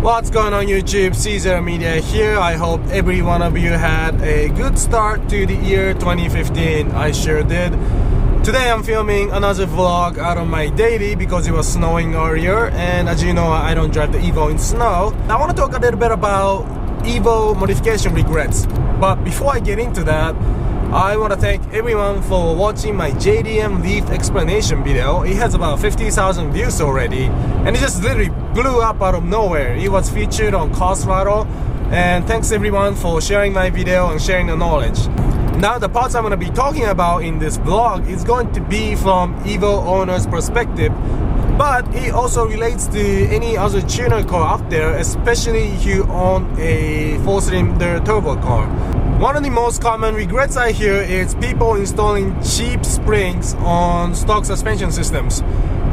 What's going on YouTube? Caesar Media here. I hope every one of you had a good start to the year 2015. I sure did. Today I'm filming another vlog out of my daily because it was snowing earlier, and as you know, I don't drive the Evo in snow. I want to talk a little bit about Evo modification regrets, but before I get into that, I want to thank everyone for watching my JDM Leaf explanation video. It has about 50,000 views already, and it just literally blew up out of nowhere. It was featured on Cars Rattle, and thanks everyone for sharing my video and sharing the knowledge. Now the parts I'm going to be talking about in this vlog is going to be from Evo owner's perspective, but it also relates to any other tuner car out there, especially if you own a 4-cylinder turbo car. One of the most common regrets I hear is people installing cheap springs on stock suspension systems.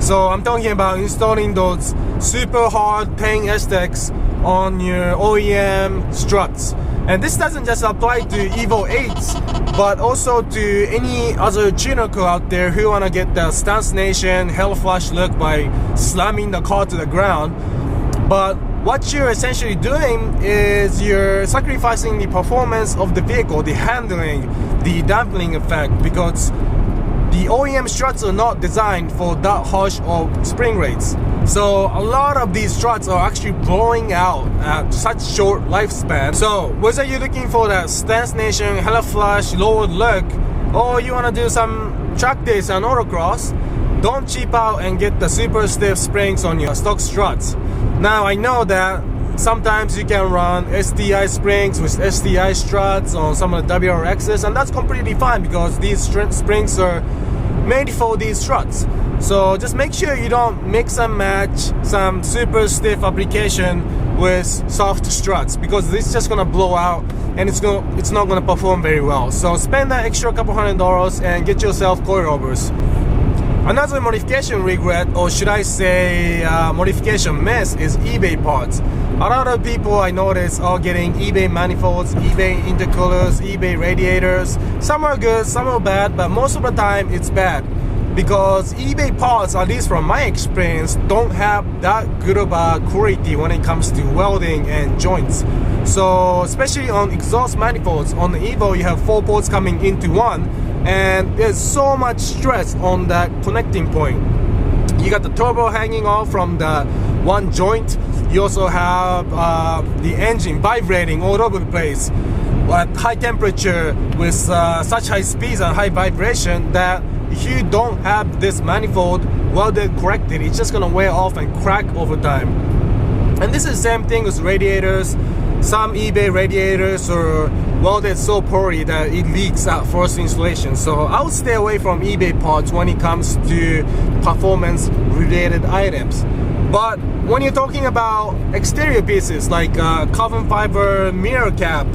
So I'm talking about installing those super hard Tang S-Tex on your OEM struts. And this doesn't just apply to Evo 8s, but also to any other tuner car out there who want to get the Stance Nation Hell Flash look by slamming the car to the ground. But what you're essentially doing is you're sacrificing the performance of the vehicle, the handling, the dampening effect, because the OEM struts are not designed for that harsh of spring rates. So a lot of these struts are actually blowing out at such short lifespan. So whether you're looking for that Stance Nation Hella Flash lowered look, or you want to do some track days and autocross, don't cheap out and get the super stiff springs on your stock struts. Now I know that sometimes you can run STI springs with STI struts on some of the WRXs, and that's completely fine because these springs are made for these struts. So just make sure you don't mix and match some super stiff application with soft struts, because this is just gonna blow out and it's not gonna perform very well. So spend that extra couple $100 and get yourself coilovers. Another modification regret, or should I say modification mess, is eBay parts. A lot of people I notice are getting eBay manifolds, eBay intercoolers, eBay radiators. Some are good, some are bad, but most of the time it's bad, because eBay parts, at least from my experience, don't have that good of a quality when it comes to welding and joints. So especially on exhaust manifolds, on the Evo you have 4 ports coming into one, and there's so much stress on that connecting point. You got the turbo hanging off from the one joint. You also have the engine vibrating all over the place at high temperature with such high speeds and high vibration that if you don't have this manifold welded correctly, it's just gonna wear off and crack over time. And this is the same thing with radiators. Some eBay radiators are welded so poorly that it leaks at first installation. So I would stay away from eBay parts when it comes to performance related items. But when you're talking about exterior pieces like carbon fiber mirror cap,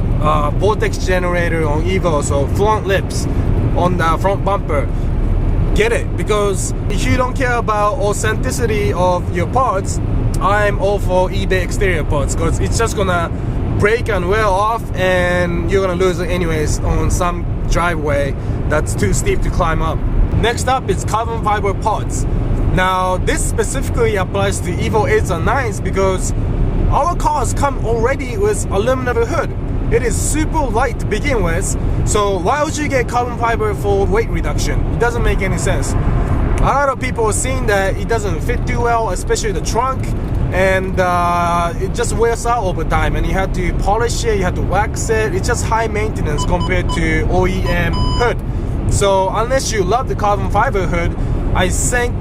vortex generator on Evo, so front lips on the front bumper, get it, because if you don't care about authenticity of your parts, I'm all for eBay exterior parts, because it's just gonna break and wear off and you're gonna lose it anyways on some driveway that's too steep to climb up. Next up is carbon fiber parts. Now this specifically applies to Evo 8s and 9s because our cars come already with aluminum hood. It is super light to begin with, so why would you get carbon fiber for weight reduction? It doesn't make any sense. A lot of people are seeing that it doesn't fit too well, especially the trunk, and it just wears out over time, and you have to polish it, you have to wax it. It's just high maintenance compared to OEM hood. So unless you love the carbon fiber hood, I think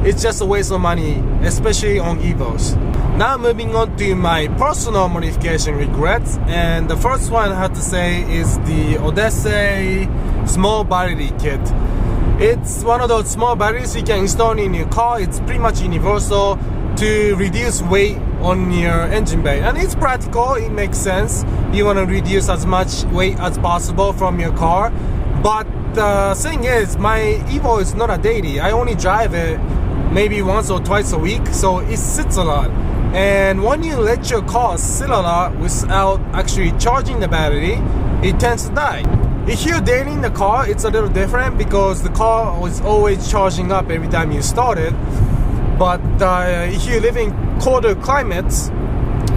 it's just a waste of money, especially on Evos. Now moving on to my personal modification regrets, and the first one I have to say is the Odyssey small battery kit. It's one of those small batteries you can install in your car. It's pretty much universal to reduce weight on your engine bay, and it's practical, it makes sense. You want to reduce as much weight as possible from your car, but the thing is, my Evo is not a daily. I only drive it maybe once or twice a week, so it sits a lot. And when you let your car sit a lot without actually charging the battery, it tends to die. If you're dailying the car, it's a little different because the car was always charging up every time you start it. But if you live in colder climates,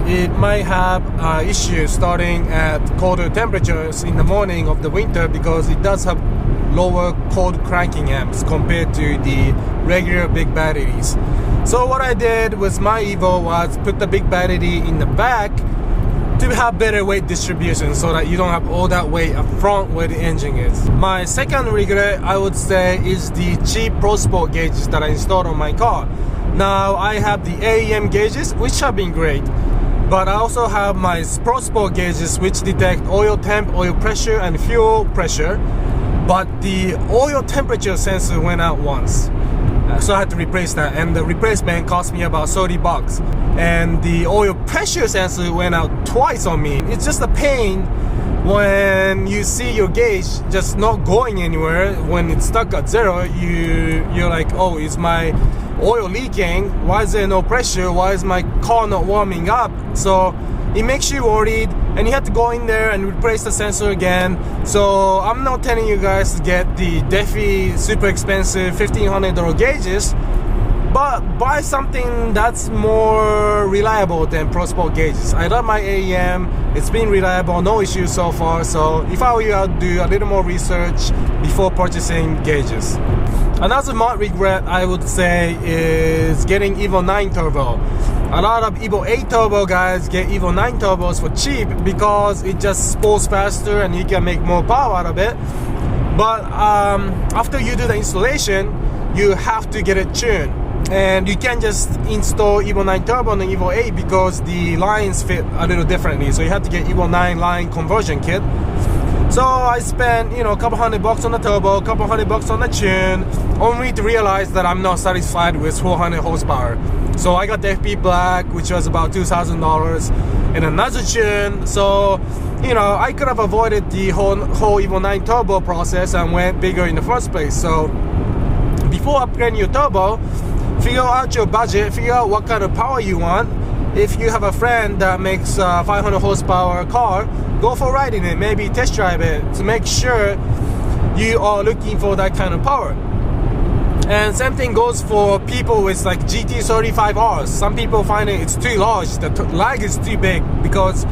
it might have issues starting at colder temperatures in the morning of the winter, because it does have lower cold cranking amps compared to the regular big batteries. So what I did with my Evo was put the big battery in the back to have better weight distribution, so that you don't have all that weight up front where the engine is. My second regret, I would say, is the cheap Pro Sport gauges that I installed on my car. Now I have the AEM gauges, which have been great, but I also have my Pro Sport gauges, which detect oil temp, oil pressure, and fuel pressure. But the oil temperature sensor went out once, so I had to replace that, and the replacement cost me about $30. And the oil pressure sensor went out twice on me. It's just a pain when you see your gauge just not going anywhere. When it's stuck at zero, you're like, oh, is my oil leaking? Why is there no pressure? Why is my car not warming up? So it makes you worried, and you have to go in there and replace the sensor again. So I'm not telling you guys to get the Defi super expensive $1,500 gauges, but buy something that's more reliable than Pro Sport gauges. I love my AEM, it's been reliable, no issues so far. So if I were you, I'd do a little more research before purchasing gauges. Another mod regret, I would say, is getting Evo 9 Turbo. A lot of Evo 8 Turbo guys get Evo 9 Turbos for cheap because it just spools faster and you can make more power out of it. But after you do the installation, you have to get it tuned. And you can't just install Evo 9 Turbo on the Evo 8 because the lines fit a little differently. So you have to get Evo 9 line conversion kit. So I spent, a couple $100 on the turbo, a couple $100 on the tune, only to realize that I'm not satisfied with 400 horsepower. So I got the FP Black, which was about $2,000, and another tune. So, I could have avoided the whole Evo 9 Turbo process and went bigger in the first place. So before upgrading your turbo, figure out your budget, figure out what kind of power you want. If you have a friend that makes a 500 horsepower car, go for a ride in it, maybe test drive it to make sure you are looking for that kind of power. And same thing goes for people with like GT35Rs. Some people find it's too large, the lag is too big, because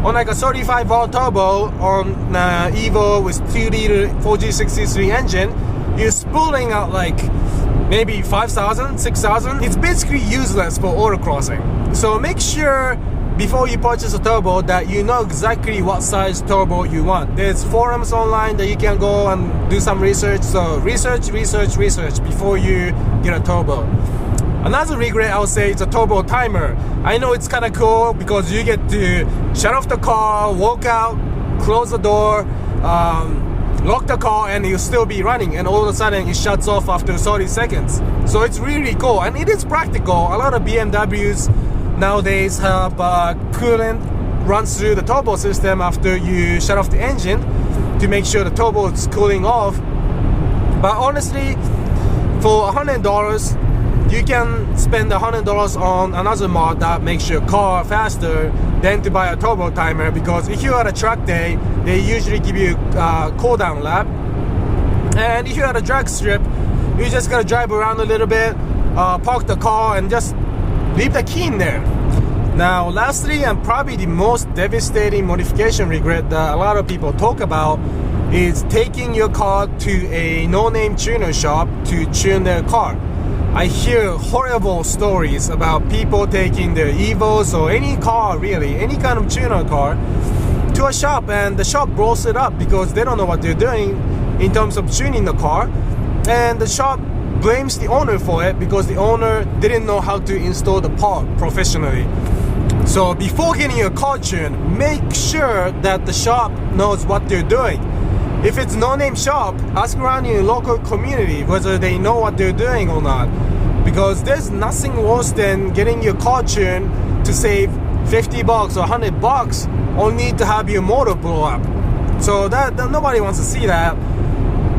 on like a 35R turbo on Evo with 2-liter 4G63 engine, you're spooling out like maybe 5,000, 6,000. It's basically useless for autocrossing. So make sure before you purchase a turbo that you know exactly what size turbo you want. There's forums online that you can go and do some research. So research before you get a turbo. Another regret, I would say, is a turbo timer. I know it's kind of cool because you get to shut off the car, walk out, close the door, lock the car, and you'll still be running, and all of a sudden it shuts off after 30 seconds. So it's really cool, and it is practical. A lot of BMWs nowadays have coolant runs through the turbo system after you shut off the engine to make sure the turbo is cooling off. But honestly, for $100, you can spend $100 on another mod that makes your car faster than to buy a turbo timer, because if you're at a track day, they usually give you a cool down lap. And if you're at a drag strip, you just gotta drive around a little bit, park the car, and just leave the key in there. Now, lastly, and probably the most devastating modification regret that a lot of people talk about is taking your car to a no-name tuner shop to tune their car. I hear horrible stories about people taking their Evos or any car, really, any kind of tuner car, to a shop, and the shop blows it up because they don't know what they're doing in terms of tuning the car, and the shop blames the owner for it because the owner didn't know how to install the part professionally. So before getting your car tuned, make sure that the shop knows what they're doing. If it's no-name shop, ask around in your local community whether they know what they're doing or not. Because there's nothing worse than getting your car tuned to save $50 or $100 only to have your motor blow up. So that nobody wants to see that.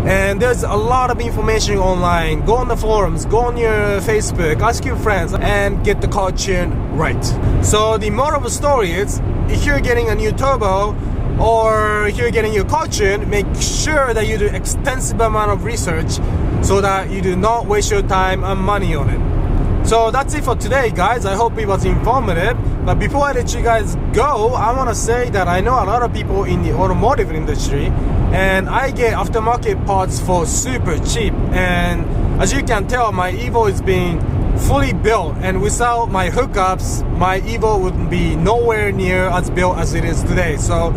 And there's a lot of information online. Go on the forums, go on your Facebook, ask your friends, and get the car tuned right. So the moral of the story is, if you're getting a new turbo, or if you're getting your car tuned, make sure that you do extensive amount of research so that you do not waste your time and money on it. So that's it for today, guys. I hope it was informative. But before I let you guys go, I want to say that I know a lot of people in the automotive industry, and I get aftermarket parts for super cheap. And as you can tell, my Evo is being fully built, and without my hookups, my Evo would be nowhere near as built as it is today. So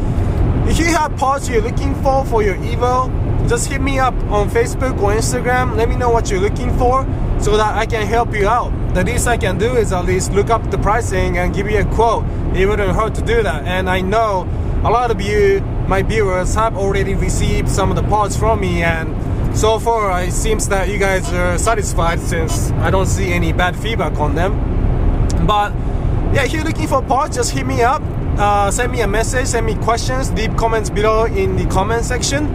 if you have parts you're looking for your Evo, just hit me up on Facebook or Instagram. Let me know what you're looking for so that I can help you out. The least I can do is at least look up the pricing and give you a quote. It wouldn't hurt to do that. And I know a lot of you, my viewers, have already received some of the parts from me, and so far it seems that you guys are satisfied since I don't see any bad feedback on them. But yeah, if you're looking for parts, just hit me up, send me a message, send me questions, leave comments below in the comment section.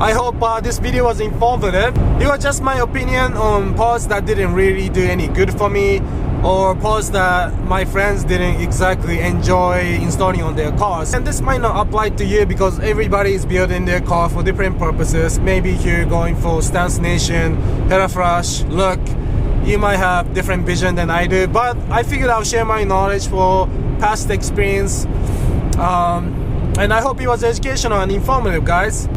I hope this video was informative. It was just my opinion on parts that didn't really do any good for me, or parts that my friends didn't exactly enjoy installing on their cars. And this might not apply to you because everybody is building their car for different purposes. Maybe you're going for stance nation, Teraflash, look, you might have different vision than I do, but I figured I'll share my knowledge for past experience. And I hope it was educational and informative, guys.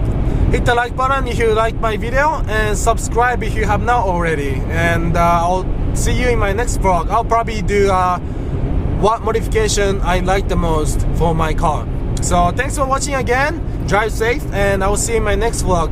Hit the like button if you like my video, and subscribe if you have not already. And I'll see you in my next vlog. I'll probably do what modification I like the most for my car. So thanks for watching again. Drive safe, and I will see you in my next vlog.